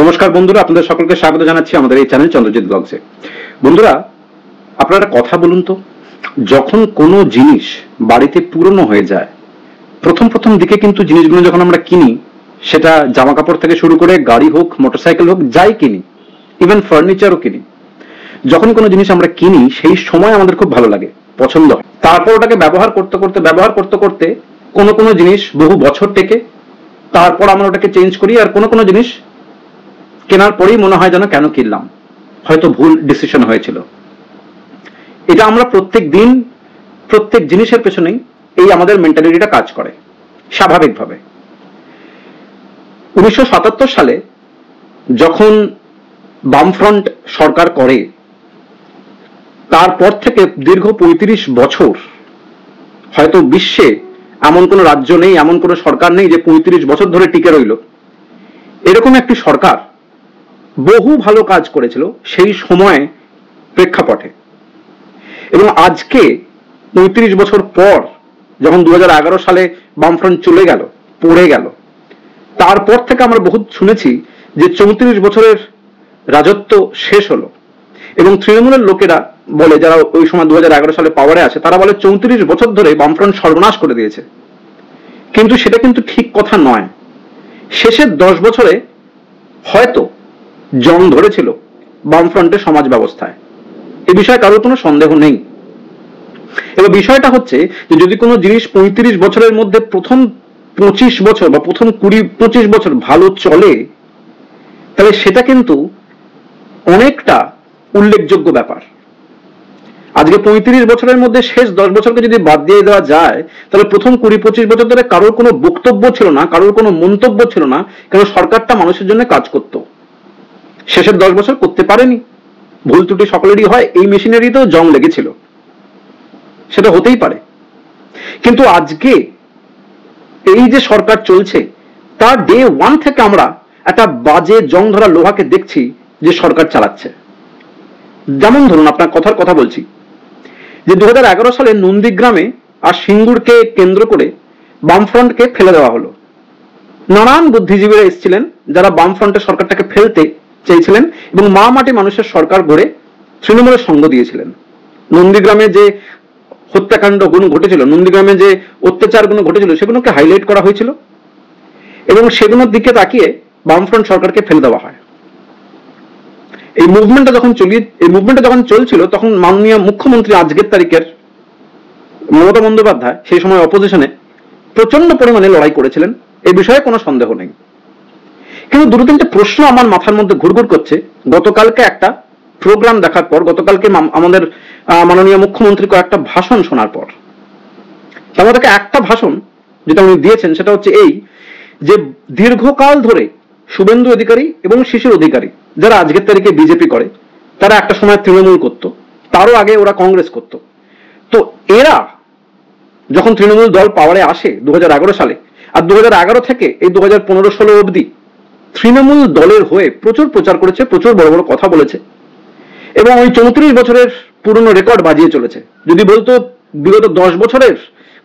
নমস্কার বন্ধুরা, আপনাদের সকলকে স্বাগত জানাচ্ছি আমাদের এই চ্যানেল চন্দ্রজিৎ ব্লগসে। বন্ধুরা, আপনারা কথা বলুন তো, যখন কোনো জিনিস বাড়িতে পুরনো হয়ে যায়, প্রথম দিকে কিন্তু জিনিসগুলো যখন আমরা কিনি, সেটা জামা কাপড় থেকে শুরু করে গাড়ি হোক, মোটরসাইকেল হোক, যাই কিনি, ইভেন ফার্নিচারও কিনি, যখন কোনো জিনিস আমরা কিনি সেই সময় আমাদের খুব ভালো লাগে, পছন্দ হয়। তারপর ওটাকে ব্যবহার করতে করতে কোনো জিনিস বহু বছর টেকে, তারপর আমরা ওটাকে চেঞ্জ করি, আর কোনো জিনিস কেনার পরেই মনে হয় যেন কেন কিনলাম, হয়তো ভুল ডিসিশন হয়েছিল। এটা আমরা প্রত্যেক দিন প্রত্যেক জিনিসের পেছনেই এই আমাদের মেন্টালিটিটা কাজ করে স্বাভাবিকভাবে। 1977 সালে যখন বামফ্রন্ট সরকার করে, তারপর থেকে দীর্ঘ 35 বছর হয়তো বিশ্বে এমন কোনো রাজ্য নেই, এমন কোনো সরকার নেই যে 35 বছর ধরে টিকে রইল। এরকম একটি সরকার বহু ভালো কাজ করেছিল সেই সময় প্রেক্ষাপটে, এবং আজকে 35 বছর পর যখন 2011 সালে বামফ্রন্ট চলে গেল, পড়ে গেল, তারপর থেকে আমরা বহুত শুনেছি যে 34 বছরের রাজত্ব শেষ হলো, এবং তৃণমূলের লোকেরা বলে, যারা ওই সময় 2011 সালে পাওয়ারে আছে, তারা বলে 34 বছর ধরে বামফ্রন্ট সর্বনাশ করে দিয়েছে। কিন্তু সেটা কিন্তু ঠিক কথা নয়। শেষের 10 বছরে হয়তো জং ধরেছিল বামফ্রন্টের সমাজ ব্যবস্থায়, এ বিষয়ে কারোর কোনো সন্দেহ নেই। এবার বিষয়টা হচ্ছে যে যদি কোনো জিনিস 35 বছরের মধ্যে প্রথম 25 বছর বা প্রথম 20-25 বছর ভালো চলে, তাহলে সেটা কিন্তু অনেকটা উল্লেখযোগ্য ব্যাপার। আজকে 35 বছরের মধ্যে শেষ 10 বছরকে যদি বাদ দিয়ে দেওয়া যায়, তাহলে প্রথম 20-25 বছর ধরে কারোর কোনো বক্তব্য ছিল না, কারোর কোনো মন্তব্য ছিল না, কারণ সরকারটা মানুষের জন্য কাজ করত। শেষের 10 বছর করতে পারেনি, ভুল ত্রুটি সকলেরই হয়, এই মেশিনারিতেও জং লেগেছিল, সেটা হতেই পারে। কিন্তু আজকে এই যে সরকার চলছে, তার ডে 1 থেকে আমরা একটা বাজে জং ধরা লোহাকে দেখছি যে সরকার চালাচ্ছে। যেমন ধরুন, আপনার কথা বলছি যে 2011 সালে নন্দীগ্রামে আর সিঙ্গুরকে কেন্দ্র করে বামফ্রন্টকে ফেলে দেওয়া হলো। নানান বুদ্ধিজীবীরা এসেছিলেন যারা বামফ্রন্টের সরকারটাকে ফেলতে চেয়েছিলেন, এবং মা মাটি মানুষের সরকার গড়ে তৃণমূলের সঙ্গ দিয়েছিলেন। নন্দীগ্রামে যে হত্যাকাণ্ডগুলো ঘটেছিল, নন্দীগ্রামে যে অত্যাচারগুলো ঘটেছিল, সেগুলোকে হাইলাইট করা হয়েছিল, এবং সেগুলোর দিকে তাকিয়ে বামফ্রন্ট সরকারকে ফেলে দেওয়া হয়। এই মুভমেন্টটা যখন চলছিল, তখন মাননীয় মুখ্যমন্ত্রী আজকের তারিখের মমতা বন্দ্যোপাধ্যায় সেই সময় অপোজিশনে প্রচন্ড পরিমাণে লড়াই করেছিলেন, এই বিষয়ে কোনো সন্দেহ নেই। কিন্তু দুটো তিনটে প্রশ্ন আমার মাথার মধ্যে ঘুরঘুর করছে গতকালকে একটা প্রোগ্রাম দেখার পর, গতকালকে আমাদের মাননীয় মুখ্যমন্ত্রী কয়েকটা ভাষণ শোনার পর। তার মধ্যে একটা ভাষণ যেটা উনি দিয়েছেন সেটা হচ্ছে এই, যে দীর্ঘকাল ধরে শুভেন্দু অধিকারী এবং শিশির অধিকারী, যারা আজকের তারিখে বিজেপি করে, তারা একটা সময় তৃণমূল করত, তারও আগে ওরা কংগ্রেস করত। তো এরা যখন তৃণমূল দল পাওয়ারে আসে 2011 সালে, আর 2011 থেকে এই 2015-16 অবধি তৃণমূল দলের হয়ে প্রচুর প্রচার করেছে, প্রচুর বড় বড় কথা বলেছে, এবং ওই 34 বছরের পুরনো রেকর্ড বাজিয়ে চলেছে। যদি বলতো বিগত 10 বছরের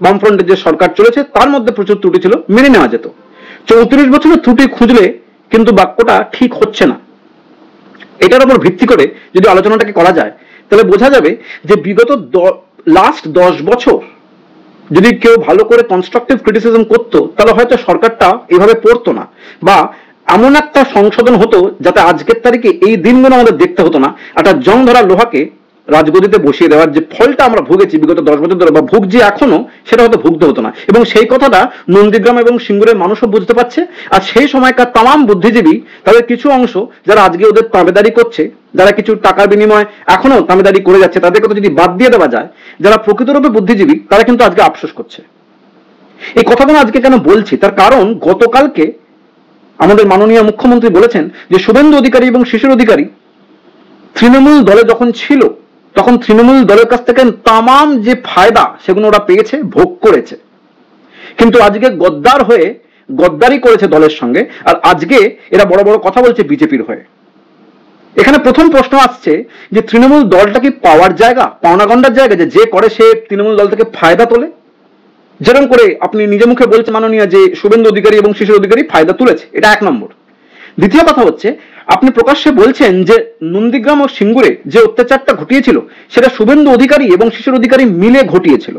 বামফ্রন্টের যে সরকার চলেছে তার মধ্যে প্রচুর ত্রুটি ছিল, মেনে নেওয়া যেত। 34 বছরের ত্রুটি খুঁজলে কিন্তু বাক্যটা ঠিক হচ্ছে না। এটার উপর ভিত্তি করে যদি আলোচনাটাকে করা যায়, তাহলে বোঝা যাবে যে বিগত লাস্ট 10 বছর যদি কেউ ভালো করে কনস্ট্রাকটিভ ক্রিটিসিজম করতো, তাহলে হয়তো সরকারটা এভাবে পড়তো না, বা এমন একটা সংশোধন হতো যাতে আজকের তারিখে এই দিনগুলো আমাদের দেখতে হতো না। একটা জং ধরা লোহাকে রাজগদিতে বসিয়ে দেওয়ার যে ফলটা আমরা ভুগেছি বিগত 10 বছর ধরে, বা ভুগছি এখনো, সেটা হয়তো ভুগতে হতো না। এবং সেই কথাটা নন্দীগ্রাম এবং সিঙ্গুরের মানুষও বুঝতে পারছে। আর সেই সময়কার তাম বুদ্ধিজীবী, তাদের কিছু অংশ যারা আজকে ওদের তাবেদারি করছে, যারা কিছু টাকার বিনিময়ে এখনো তাবেদারি করে যাচ্ছে, তাদের কথা যদি বাদ দিয়ে দেওয়া যায়, যারা প্রকৃতরূপে বুদ্ধিজীবী, তারা কিন্তু আজকে আফসোস করছে। এই কথাগুলো আজকে কেন বলছি, তার কারণ গতকালকে আমাদের মাননীয় মুখ্যমন্ত্রী বলেছেন যে শুভেন্দু অধিকারী এবং শিশির অধিকারী তৃণমূল দলে যখন ছিল, তখন তৃণমূল দলের কাছ থেকে তামাম যে ফায়দা সেগুলো ওরা পেয়েছে, ভোগ করেছে। কিন্তু আজকে গদ্দার হয়ে গদ্দারি করেছে দলের সঙ্গে, আর আজকে এরা বড় বড় কথা বলছে বিজেপির হয়ে। এখানে প্রথম প্রশ্ন আসছে যে তৃণমূল দলটা কি পাওয়ার জায়গা, পাওনাগন্ডার জায়গা, যে করে সে তৃণমূল দল থেকে ফায়দা তোলে? যেরকম করে আপনি নিজে মুখে বলছে মাননীয় যে শুভেন্দু অধিকারী এবং শিশির অধিকারী ফায়দা তুলেছে, এটা 1 নম্বর। দ্বিতীয় কথা হচ্ছে, আপনি প্রকাশ্যে বলছেন যে নন্দীগ্রাম ও সিঙ্গুরে যে অত্যাচারটা ঘটিয়েছিল সেটা শুভেন্দু অধিকারী এবং শিশির অধিকারী মিলে ঘটিয়েছিল।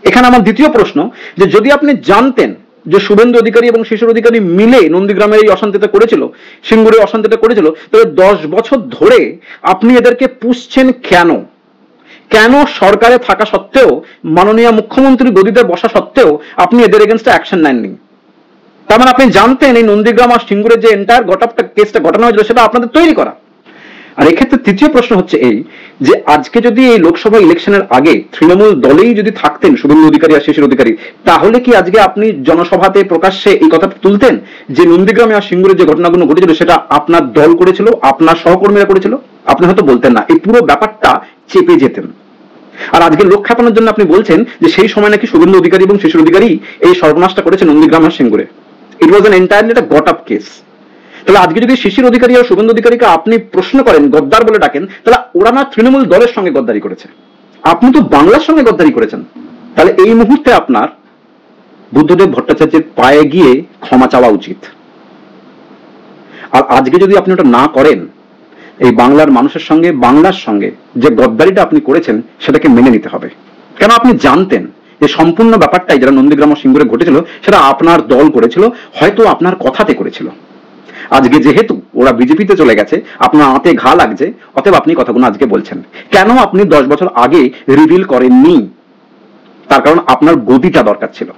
এখানে আমার দ্বিতীয় প্রশ্ন, যে যদি আপনি জানতেন যে শুভেন্দু অধিকারী এবং শিশির অধিকারী মিলে নন্দীগ্রামের এই অশান্তিটা করেছিল, সিঙ্গুরে অশান্তিটা করেছিল, তাহলে 10 বছর ধরে আপনি এদেরকে পুষছেন কেন? কেন সরকারে থাকা সত্ত্বেও, মাননীয় মুখ্যমন্ত্রী গদিতে বসা সত্ত্বেও আপনি এদের এগেনস্টে অ্যাকশন নেননি? তার মানে আপনি জানতেন এই নন্দীগ্রাম আর সিঙ্গুরে যে এন্টায়ার কেসটা ঘটানো হয়েছিল সেটা আপনাদের তৈরি করা। আর এক্ষেত্রে তৃতীয় প্রশ্ন হচ্ছে এই, যে আজকে যদি এই লোকসভা ইলেকশনের আগে তৃণমূল দলেই যদি থাকতেন শুভেন্দু অধিকারী আর শিশির অধিকারী, তাহলে কি আজকে আপনি জনসভাতে প্রকাশ্যে এই কথাটা তুলতেন যে নন্দীগ্রামে আর সিঙ্গুরে যে ঘটনাগুলো ঘটেছিল সেটা আপনার দল করেছিল, আপনার সহকর্মীরা করেছিল? আপনি হয়তো বলতেন না, এই পুরো ব্যাপারটা চেপে যেতেন। আর আজকে লোক খেপানোর জন্য আপনি বলছেন যে সেই সময় নাকি শুভেন্দু অধিকারী এবং শিশির অধিকারী এই সর্বনাশটা করেছে নন্দীগ্রাম আর সিঙ্গুরে। ইট ওয়াজ অ্যান এন্টায়ারলি একটা গট আপ কেস। তাহলে আজকে যদি শিশির অধিকারী আর শুভেন্দু অধিকারীকে আপনি প্রশ্ন করেন, গদ্দার বলে ডাকেন, তাহলে ওরা না তৃণমূল দলের সঙ্গে গদ্দারি করেছে, আপনি তো বাংলার সঙ্গে গদ্দারি করেছেন। তাহলে এই মুহূর্তে আপনার বুদ্ধদেব ভট্টাচার্যের পায়ে গিয়ে ক্ষমা চাওয়া উচিত। আর আজকে যদি আপনি ওটা না করেন, এই বাংলার মানুষের সঙ্গে, বাংলার সঙ্গে যে গদ্দারিটা আপনি করেছেন সেটাকে মেনে নিতে হবে। কেন আপনি জানতেন যে সম্পূর্ণ ব্যাপারটাই যারা নন্দীগ্রাম ও সিঙ্গুরে ঘটেছিল সেটা আপনার দল করেছিল, হয়তো আপনার কথাতে করেছিল। আজকে যেহেতু ওরা বিজেপিতে চলে গেছে, আপনার হাতে ঘা লাগছে, অতএব আপনি কথাগুলো আজকে বলছেন। কেন আপনি 10 বছর আগে রিভিল করেননি? তার কারণ আপনার গদিটা দরকার ছিল।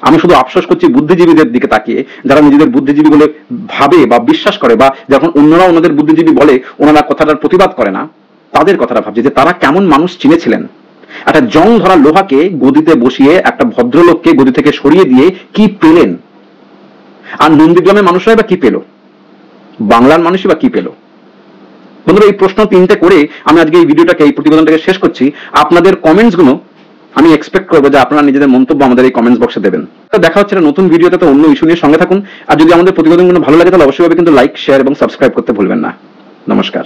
আমি শুধু আফসোস করছি বুদ্ধিজীবীদের দিকে তাকিয়ে, যারা নিজেদের বুদ্ধিজীবী বলে ভাবে বা বিশ্বাস করে, বা যখন অন্যরা ওনাদের বুদ্ধিজীবী বলে ওনারা কথাটার প্রতিবাদ করে না, তাদের কথাটা ভাবছি যে তারা কেমন মানুষ চিনেছিলেন। একটা জং ধরা লোহাকে গদিতে বসিয়ে একটা ভদ্রলোককে গদি থেকে সরিয়ে দিয়ে কি পেলেন? আর নন্দীগ্রামের মানুষরাই বা কি পেল? বাংলার মানুষই বা কি পেল? বন্ধুরা, এই প্রশ্ন 3টে করে আমি আজকে এই ভিডিওটাকে, এই প্রতিবেদনটাকে শেষ করছি। আপনাদের কমেন্টস গুলো আমি এক্সপেক্ট করবো যে আপনারা নিজেদের মন্তব্য আমাদের এই কমেন্টস বক্সে দেবেন। দেখা হচ্ছে নতুন ভিডিওতে, তো অন্য ইস্যু নিয়ে সঙ্গে থাকুন। আর যদি আমাদের প্রতিবেদনগুলো ভালো লাগে তাহলে অবশ্যই কিন্তু লাইক, শেয়ার এবং সাবস্ক্রাইব করতে ভুলবেন না। নমস্কার।